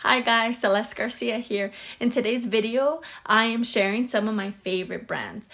Hi guys, Celeste Garcia here. In today's video, I am sharing some of my favorite brands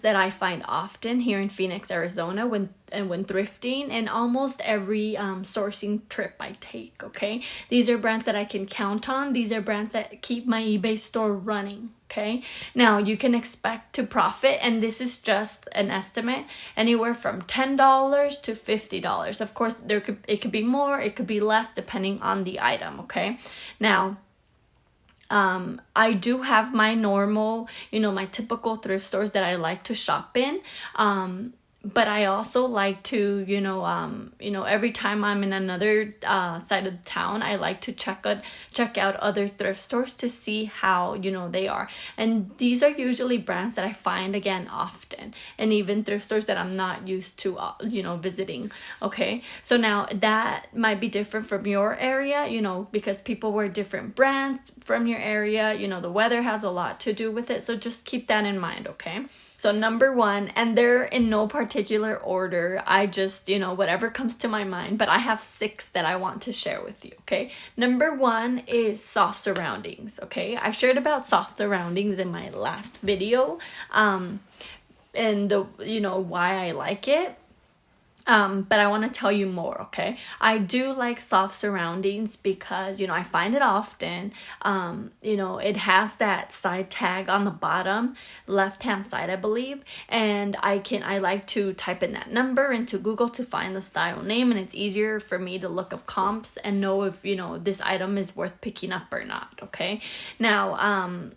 that I find often here in Phoenix, Arizona when thrifting and almost every sourcing trip I take, okay? These are brands that I can count on. These are brands that keep my eBay store running, okay? Now, you can expect to profit, and this is just an estimate, anywhere from $10 to $50. Of course, it could be more, it could be less depending on the item, okay? Now, I do have my normal, my typical thrift stores that I like to shop in. But I also like to, every time I'm in another side of the town, I like to check out other thrift stores to see how, they are. And these are usually brands that I find, again, often. And even thrift stores that I'm not used to, visiting. Okay. So now that might be different from your area, because people wear different brands from your area. The weather has a lot to do with it. So just keep that in mind. Okay. So number one, and they're in no particular order, I just, whatever comes to my mind, but I have 6 that I want to share with you, okay? Number one is soft surroundings, okay? I shared about soft surroundings in my last video, and why I like it. But I want to tell you more, okay? I do like soft surroundings because, I find it often, it has that side tag on the bottom, left-hand side, I believe, and I like to type in that number into Google to find the style name, and it's easier for me to look up comps and know if, this item is worth picking up or not, okay? Now,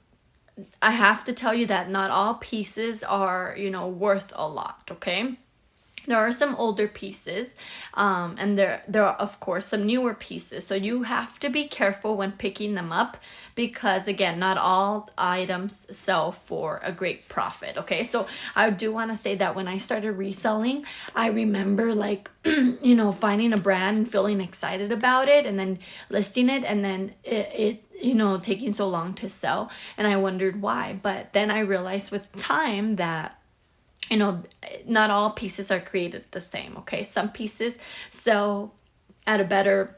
I have to tell you that not all pieces are, worth a lot, okay? There are some older pieces, and there are, of course, some newer pieces. So you have to be careful when picking them up because, again, not all items sell for a great profit, okay? So I do want to say that when I started reselling, I remember, finding a brand and feeling excited about it and then listing it, and then it taking so long to sell. And I wondered why. But then I realized with time that not all pieces are created the same, okay? Some pieces sell at a better,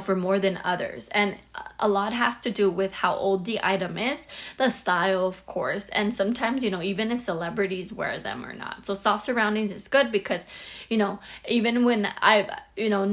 for more than others. And a lot has to do with how old the item is, the style, of course, and sometimes, even if celebrities wear them or not. So soft surroundings is good because, even when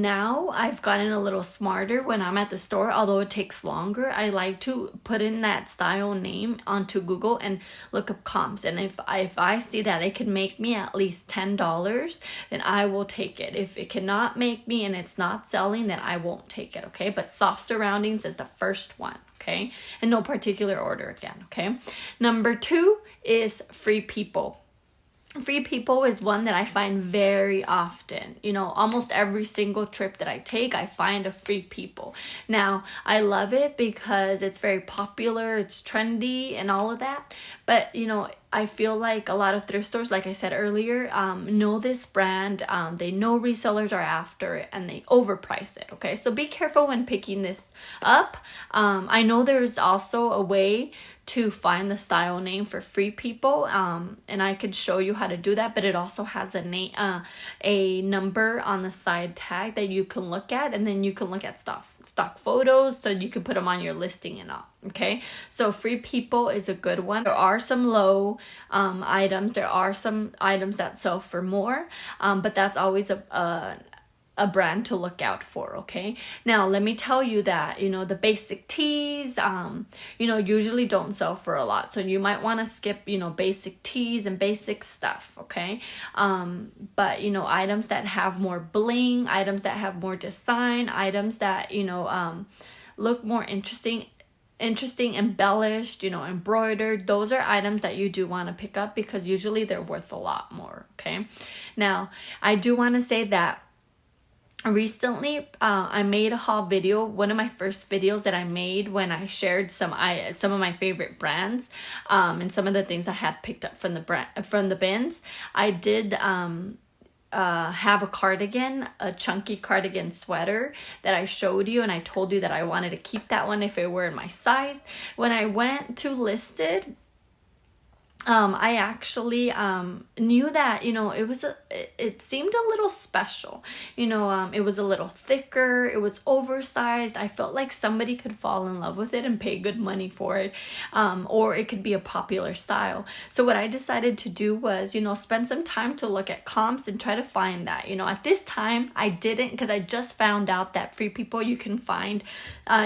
now I've gotten a little smarter when I'm at the store, although it takes longer, I like to put in that style name onto Google and look up comps. And if I see that it can make me at least $10, then I will take it. If it cannot make me and it's not selling, then I won't take it, okay? But soft surroundings is the first one, okay? In no particular order again, okay? Number 2 is Free People. Free People is one that I find very often. Almost every single trip that I take, I find a Free People. Now, I love it because it's very popular, it's trendy and all of that. But, I feel like a lot of thrift stores, like I said earlier, know this brand. They know resellers are after it and they overprice it, okay? So be careful when picking this up. I know there's also a way to find the style name for Free People, and I could show you how to do that, but it also has a number on the side tag that you can look at, and then you can look at stock photos so you can put them on your listing and all, okay? So Free People is a good one. There are some low items. There are some items that sell for more, but that's always a brand to look out for, okay? Now, let me tell you that, the basic tees, usually don't sell for a lot. So you might want to skip, basic tees and basic stuff, okay? But, items that have more bling, items that have more design, items that, look more interesting, embellished, embroidered, those are items that you do want to pick up because usually they're worth a lot more, okay? Now, I do want to say that recently, I made a haul video, one of my first videos that I made when I shared some of my favorite brands, and some of the things I had picked up from the bins. I did have a cardigan, a chunky cardigan sweater that I showed you, and I told you that I wanted to keep that one if it were in my size. When I went to list it, I actually knew that, it seemed a little special. It was a little thicker, it was oversized. I felt like somebody could fall in love with it and pay good money for it, or it could be a popular style. So what I decided to do was, spend some time to look at comps and try to find that. At this time I didn't, because I just found out that Free People, you can find,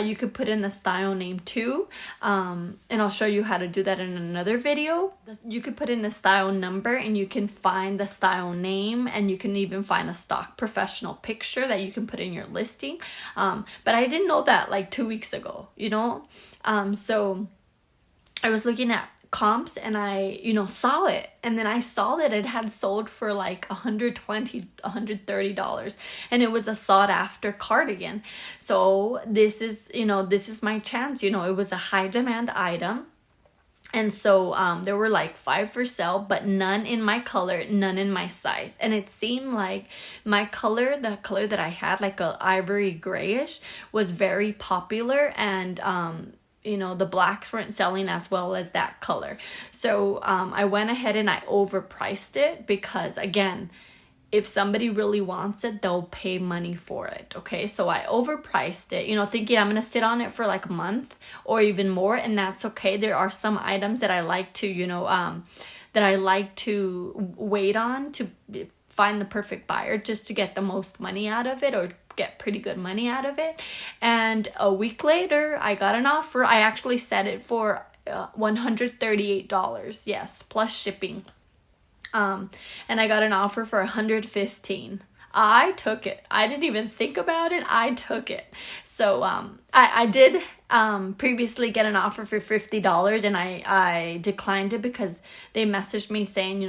you could put in the style name too, and I'll show you how to do that in another video. You could put in the style number and you can find the style name, and you can even find a stock professional picture that you can put in your listing. But I didn't know that like 2 weeks ago, so I was looking at comps and I, saw it, and then I saw that it had sold for like $120, $130, and it was a sought after cardigan. So this is my chance. It was a high demand item. And so there were like 5 for sale, but none in my color, none in my size. And it seemed like my color, the color that I had, like a ivory grayish, was very popular, and the blacks weren't selling as well as that color. So I went ahead and I overpriced it, because again, if somebody really wants it, they'll pay money for it. Okay, so I overpriced it, thinking I'm gonna sit on it for like a month or even more, and that's okay. There are some items that I like to, wait on to find the perfect buyer, just to get the most money out of it, or get pretty good money out of it. And a week later, I got an offer. I actually set it for $138, yes, plus shipping. And I got an offer for $115. I took it. I didn't even think about it. I took it. So I did previously get an offer for $50, and I declined it because they messaged me saying,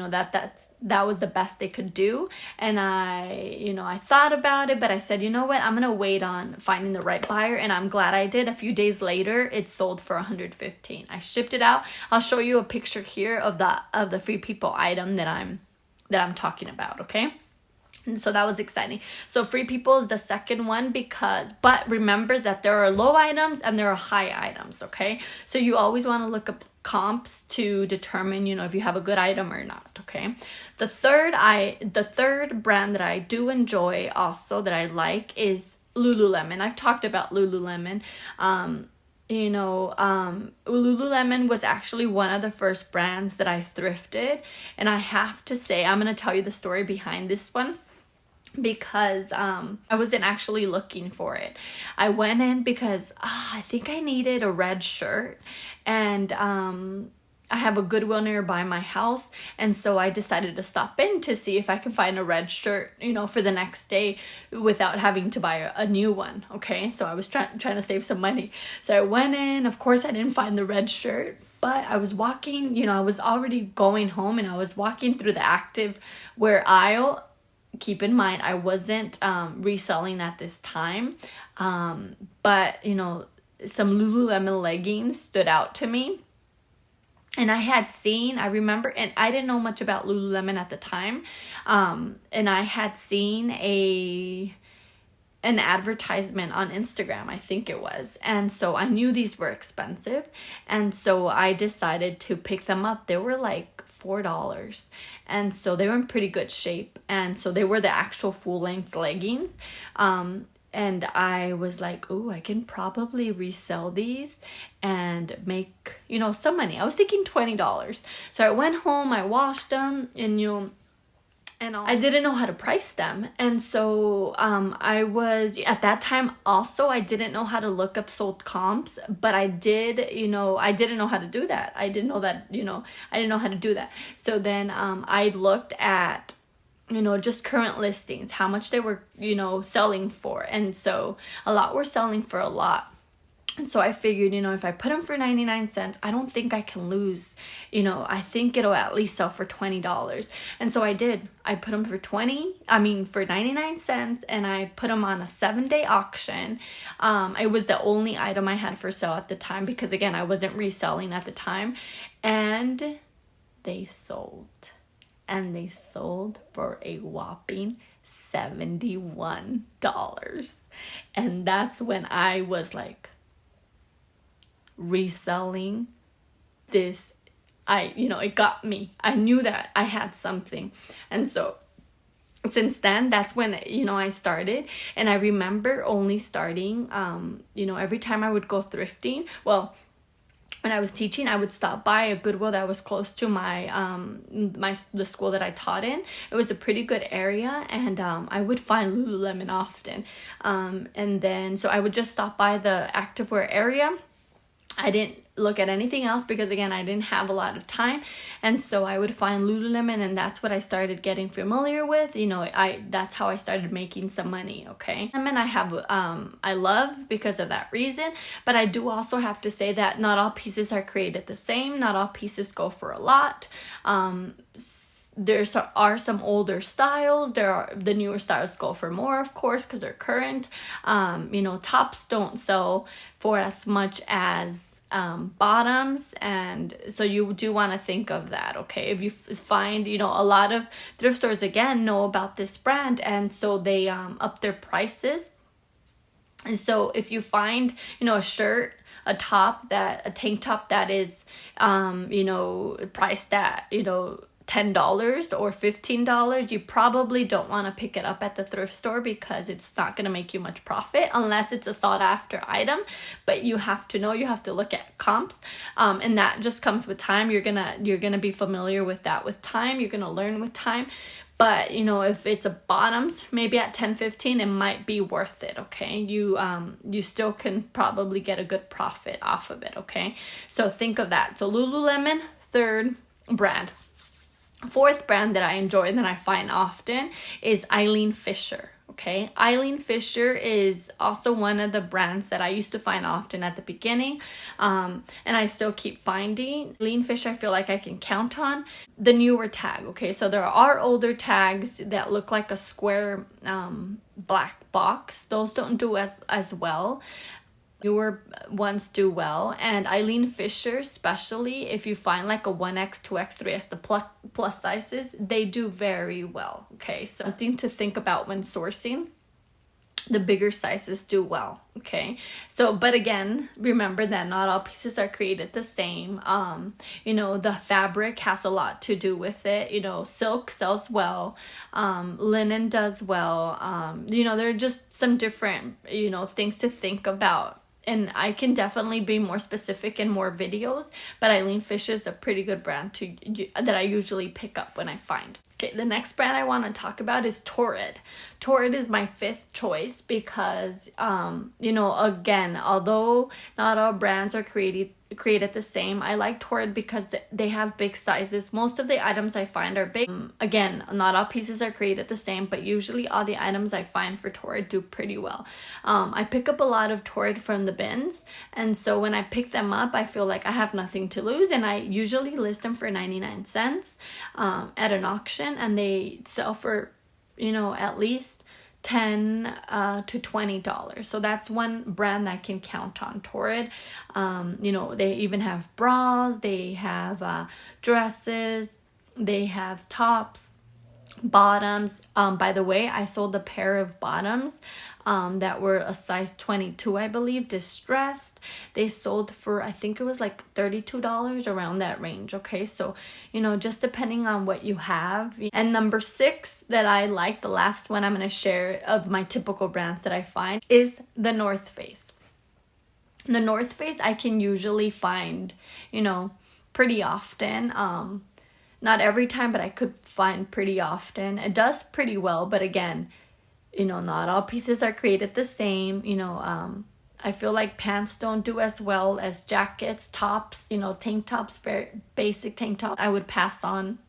that was the best they could do. And I thought about it, but I said, you know what, I'm gonna wait on finding the right buyer, and I'm glad I did. A few days later, it sold for $115. I shipped it out. I'll show you a picture here of the Free People item that I'm talking about. Okay. And so that was exciting. So Free People is the second one, but remember that there are low items and there are high items, okay? So you always want to look up comps to determine, if you have a good item or not, okay? The third brand that I do enjoy also, that I like, is Lululemon. I've talked about Lululemon. Lululemon was actually one of the first brands that I thrifted. And I have to say, I'm going to tell you the story behind this one, because I wasn't actually looking for it. I went in because I think I needed a red shirt, and I have a Goodwill nearby my house, and so I decided to stop in to see if I could find a red shirt, for the next day without having to buy a new one. Okay, so I was trying to save some money. So I went in. Of course, I didn't find the red shirt, but I was walking, I was already going home, and I was walking through the active wear aisle. Keep in mind, I wasn't reselling at this time, but some Lululemon leggings stood out to me. And I remember, and I didn't know much about Lululemon at the time, and I had seen an advertisement on Instagram, I think it was, and so I knew these were expensive, and so I decided to pick them up. They were like $4, and so they were in pretty good shape, and so they were the actual full-length leggings, and I was like, oh, I can probably resell these and make some money. I was thinking $20. So I went home, I washed them, and I didn't know how to price them. And so I was, at that time also, I didn't know how to look up sold comps, but I did, I didn't know how to do that. I didn't know how to do that. So then I looked at, just current listings, how much they were, selling for. And so a lot were selling for a lot. And so I figured, if I put them for 99 cents, I don't think I can lose. I think it'll at least sell for $20. And so I did. I put them for 99 cents, and I put them on a 7-day auction. It was the only item I had for sale at the time, because again, I wasn't reselling at the time. And they sold. And they sold for a whopping $71. And that's when I was like, reselling this it got me. I knew that I had something. And so since then, that's when, I started. And I remember only starting, every time I would go thrifting, well, when I was teaching, I would stop by a Goodwill that was close to the school that I taught in. It was a pretty good area, and I would find Lululemon often. And then, so I would just stop by the activewear area. I didn't look at anything else because, again, I didn't have a lot of time. And so I would find Lululemon, and that's what I started getting familiar with. That's how I started making some money, okay? And I love because of that reason. But I do also have to say that not all pieces are created the same. Not all pieces go for a lot. There are some older styles. The newer styles go for more, of course, because they're current. Tops don't sell for as much as bottoms, and so you do want to think of that, okay? If you find, a lot of thrift stores, again, know about this brand, and so they up their prices. And so if you find, a shirt, a tank top that is priced at $10 or $15, you probably don't want to pick it up at the thrift store because it's not going to make you much profit unless it's a sought after item. But you have to look at comps, and that just comes with time. You're gonna be familiar with that with time. You're gonna learn with time. But if it's a bottoms, maybe at $10-15, it might be worth it, okay? You still can probably get a good profit off of it, okay? So think of that. So Lululemon, third brand. Fourth brand that I enjoy and that I find often is Eileen Fisher. Okay, Eileen Fisher is also one of the brands that I used to find often at the beginning, and I still keep finding. Eileen Fisher, I feel like I can count on. The newer tag, okay, so there are older tags that look like a square black box. Those don't do as well. Newer ones do well, and Eileen Fisher, especially if you find like a 1X, 2X, 3X, the plus sizes, they do very well, okay? So something to think about when sourcing. The bigger sizes do well, okay? So, but again, remember that not all pieces are created the same. The fabric has a lot to do with it. Silk sells well, linen does well. There are just some different, things to think about. And I can definitely be more specific in more videos, but Eileen Fisher is a pretty good brand that I usually pick up when I find. Okay, the next brand I want to talk about is Torrid. Torrid is my fifth choice because, again, although not all brands are created the same, I like Torrid because they have big sizes. Most of the items I find are big. Again, not all pieces are created the same, but usually all the items I find for Torrid do pretty well. I pick up a lot of Torrid from the bins, and so when I pick them up, I feel like I have nothing to lose, and I usually list them for 99 cents at an auction, and they sell for, at least $10 to $20. So that's one brand I can count on, Torrid. They even have bras, they have dresses, they have tops, bottoms. By the way, I sold a pair of bottoms that were a size 22, I believe, distressed. They sold for, I think it was like $32, around that range, okay? So, just depending on what you have. And number 6 that I like, the last one I'm going to share of my typical brands that I find, is the North Face. The North Face I can usually find, pretty often. Not every time, but I could find pretty often. It does pretty well, but again, not all pieces are created the same. I feel like pants don't do as well as jackets, tops, tank tops, very basic tank top I would pass on.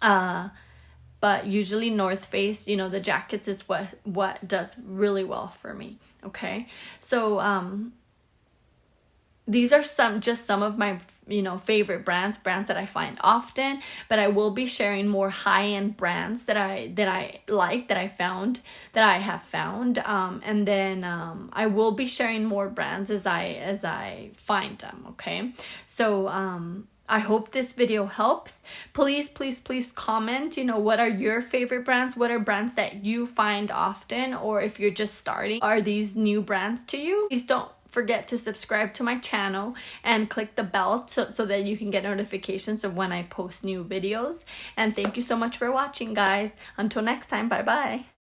But usually North Face, the jackets is what does really well for me, okay? So these are some of my favorite brands that I find often, but I will be sharing more high-end brands that I like, that I have found, and then I will be sharing more brands as I find them, okay? So I hope this video helps. Please comment, what are your favorite brands? What are brands that you find often? Or if you're just starting, are these new brands to you? Please don't forget to subscribe to my channel and click the bell so that you can get notifications of when I post new videos. And thank you so much for watching, guys. Until next time, bye bye.